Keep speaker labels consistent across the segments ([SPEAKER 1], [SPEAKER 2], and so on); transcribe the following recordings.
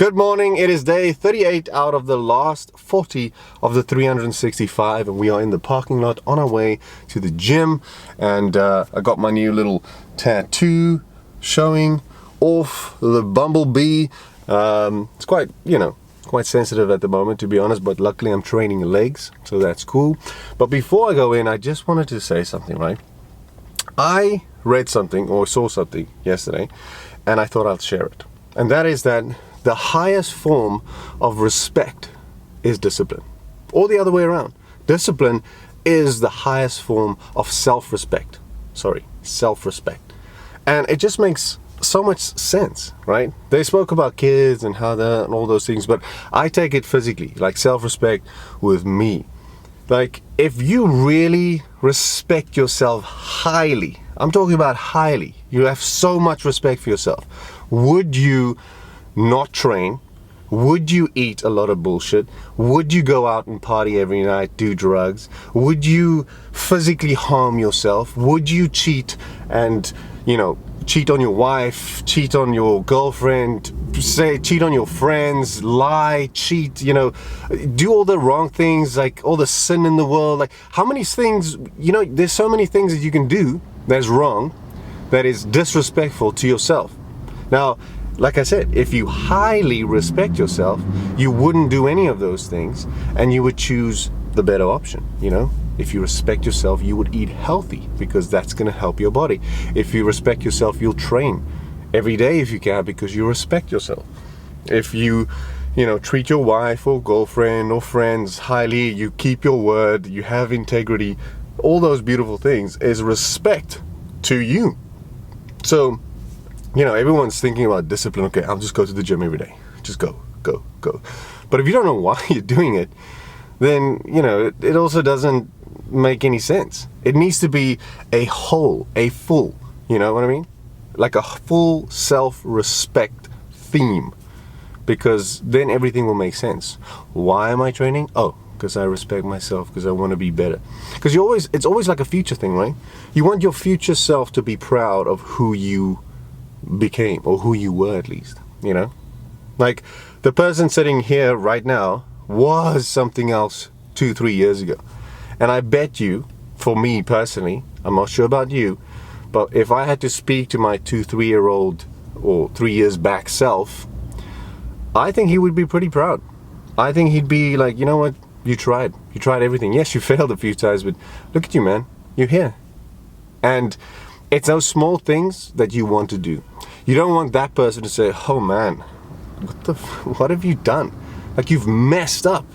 [SPEAKER 1] Good morning, it is day 38 out of the last 40 of the 365 and we are in the parking lot on our way to the gym, and I got my new little tattoo showing off the bumblebee. It's quite, quite sensitive at the moment, to be honest, but luckily I'm training legs, so that's cool. But before I go in, I just wanted to say something, right? I read something or saw something yesterday and I thought I'd share it, and that is that the highest form of respect is discipline, or the other way around. Discipline is the highest form of self-respect. Self-respect. And it just makes so much sense, right? They spoke about kids and how that and all those things, but I take it physically, like self-respect with me. Like, if you really respect yourself highly, I'm talking about highly, you have so much respect for yourself, would you not train? Would you eat a lot of bullshit? Would you go out and party every night, do drugs? Would you physically harm yourself? Would you cheat and, cheat on your wife, cheat on your girlfriend, cheat on your friends, lie, cheat, do all the wrong things, like all the sin in the world? Like, how many things, there's so many things that you can do that's wrong, that is disrespectful to yourself. Now, like I said, if you highly respect yourself, you wouldn't do any of those things and you would choose the better option, If you respect yourself, you would eat healthy because that's going to help your body. If you respect yourself, you'll train every day if you can because you respect yourself. If you, treat your wife or girlfriend or friends highly, you keep your word, you have integrity, all those beautiful things is respect to you. So, everyone's thinking about discipline. Okay, I'll just go to the gym every day. Just go. But if you don't know why you're doing it, then, it also doesn't make any sense. It needs to be a whole, a full, you know what I mean? Like a full self-respect theme, because then everything will make sense. Why am I training? Oh, because I respect myself, because I want to be better. Because it's always like a future thing, right? You want your future self to be proud of who you became, or who you were at least, like the person sitting here right now was something else 2-3 years ago, and I bet you, for me personally, I'm not sure about you, but if I had to speak to my 2-3-year-old or 3 years back self, I think he would be pretty proud. I think he'd be like, you know what, you tried everything. Yes, you failed a few times, but look at you, man, you're here. And it's those small things that you want to do. You don't want that person to say, oh man, what have you done? Like, you've messed up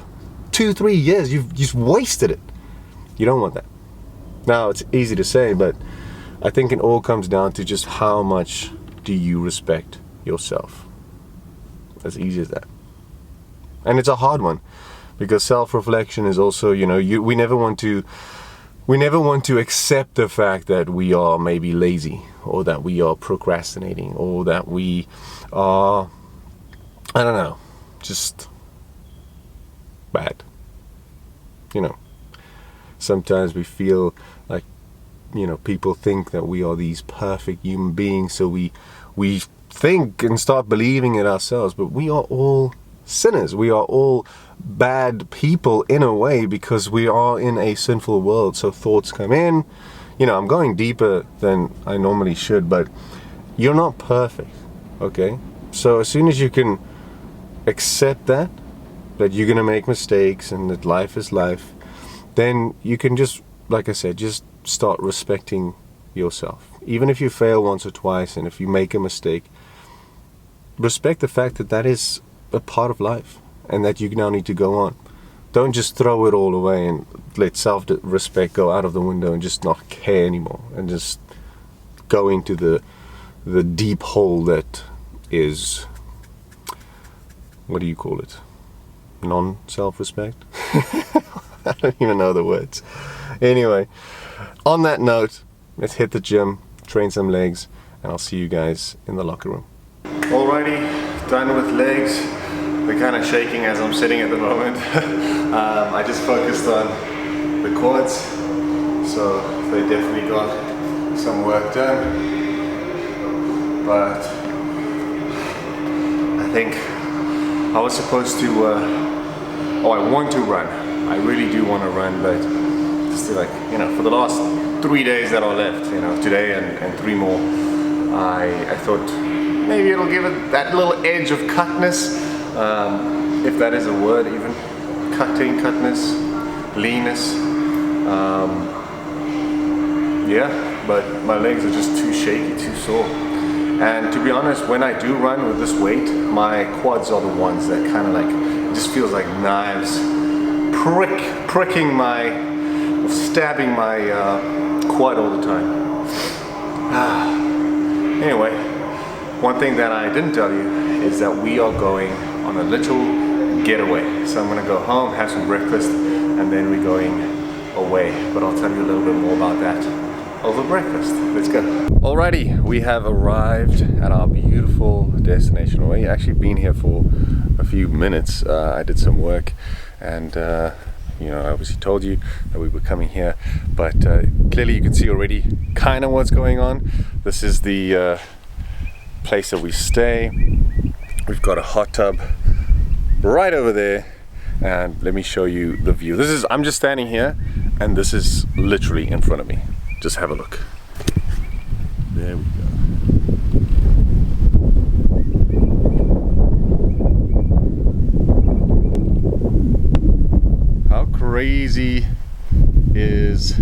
[SPEAKER 1] 2-3 years, you've just wasted it. You don't want that. Now, it's easy to say, but I think it all comes down to just how much do you respect yourself. As easy as that. And it's a hard one, because self-reflection is also, we never want to accept the fact that we are maybe lazy, or that we are procrastinating, or that we are, I don't know, just bad. Sometimes we feel like, people think that we are these perfect human beings, so we think and start believing it ourselves, but we are all sinners. We are all bad people in a way, because we are in a sinful world. So thoughts come in. I'm going deeper than I normally should, but you're not perfect, okay? So as soon as you can accept that you're gonna make mistakes and that life is life, then you can just, like I said, just start respecting yourself. Even if you fail once or twice, and if you make a mistake, respect the fact that is a part of life, and that you now need to go on. Don't just throw it all away and let self-respect go out of the window and just not care anymore, and just go into the deep hole that is, what do you call it? Non-self-respect? I don't even know the words. Anyway, on that note, let's hit the gym, train some legs, and I'll see you guys in the locker room. Alrighty, done with legs. They're kind of shaking as I'm sitting at the moment. I just focused on the quads, so they definitely got some work done. But I think I was supposed to, I want to run. I really do want to run, but just like, you know, for the last 3 days that are left, you know, today and 3 more, I thought maybe it'll give it that little edge of cutness, if that is a word even, cutness, leanness. Yeah, but my legs are just too shaky, too sore. And to be honest, when I do run with this weight, my quads are the ones that kind of like, it just feels like knives pricking my, stabbing my quad all the time. Anyway, one thing that I didn't tell you is that we are going on a little getaway. So I'm gonna go home, have some breakfast, and then we're going away. But I'll tell you a little bit more about that over breakfast. Let's go. Alrighty, we have arrived at our beautiful destination. We've actually been here for a few minutes. I did some work, and you know, I obviously told you that we were coming here, but clearly you can see already kind of what's going on. This is the place that we stay. We've got a hot tub right over there, and let me show you the view. This is, I'm just standing here, and this is literally in front of me. Just have a look. There we go. How crazy is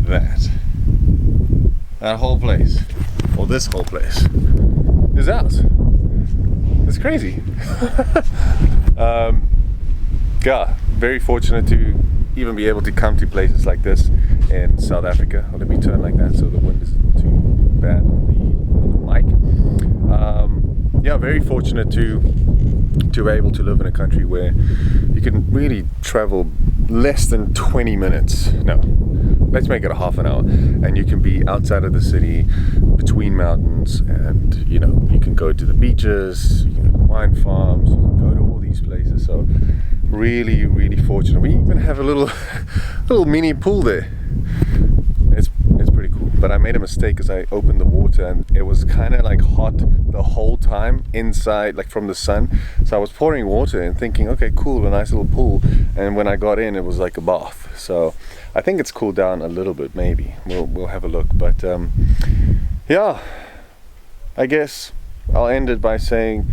[SPEAKER 1] that? That whole place, or this whole place, is ours. It's crazy. Yeah, very fortunate to even be able to come to places like this in South Africa. Let me turn like that so the wind isn't too bad on the mic. Yeah, very fortunate to be able to live in a country where you can really travel less than 20 minutes. No, let's make it a half an hour, and you can be outside of the city, between mountains, and you know, you can go to the beaches, you can wine farms, you can go to all these places. So really, really fortunate. We even have a little mini pool there. It's pretty cool. But I made a mistake because I opened the water and it was kind of like hot the whole time inside, like from the sun. So I was pouring water and thinking, okay, cool, a nice little pool. And when I got in, it was like a bath. So I think it's cooled down a little bit. Maybe we'll have a look. But yeah, I guess I'll end it by saying,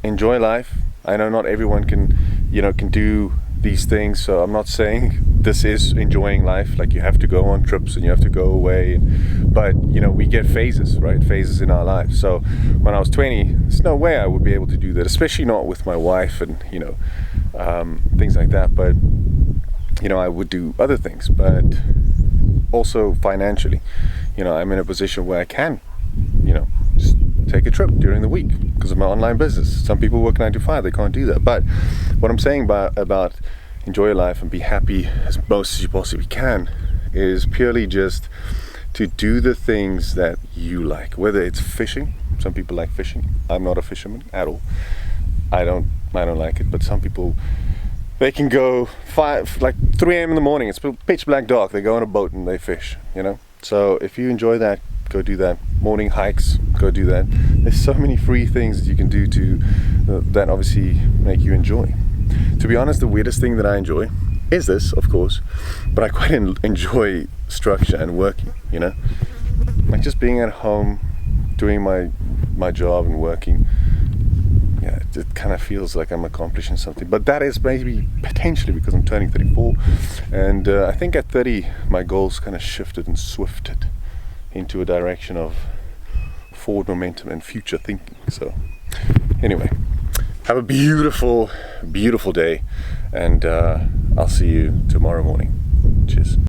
[SPEAKER 1] enjoy life. I know not everyone can do these things, so I'm not saying this is enjoying life, like you have to go on trips and you have to go away, but you know, we get phases, right? Phases in our lives. So when I was 20, there's no way I would be able to do that, especially not with my wife and you know, things like that. But you know, I would do other things, but also financially, you know, I'm in a position where I can, you know, just take a trip during the week because of my online business. Some people work 9 to 5, they can't do that. But what I'm saying about enjoy your life and be happy as most as you possibly can is purely just to do the things that you like, whether it's fishing. Some people like fishing. I'm not a fisherman at all. I don't like it, but some people, they can go 3 a.m. in the morning, it's pitch black dark, they go on a boat and they fish, you know. So if you enjoy that, go do that. Morning hikes, go do that. There's so many free things that you can do to that obviously make you enjoy. To be honest, the weirdest thing that I enjoy is this, of course, but I quite enjoy structure and working, you know, like just being at home, doing my job and working. Yeah, it kind of feels like I'm accomplishing something, but that is maybe potentially because I'm turning 34, and I think at 30 my goals kind of shifted and swifted into a direction of forward momentum and future thinking. So anyway, have a beautiful, beautiful day, and I'll see you tomorrow morning. Cheers.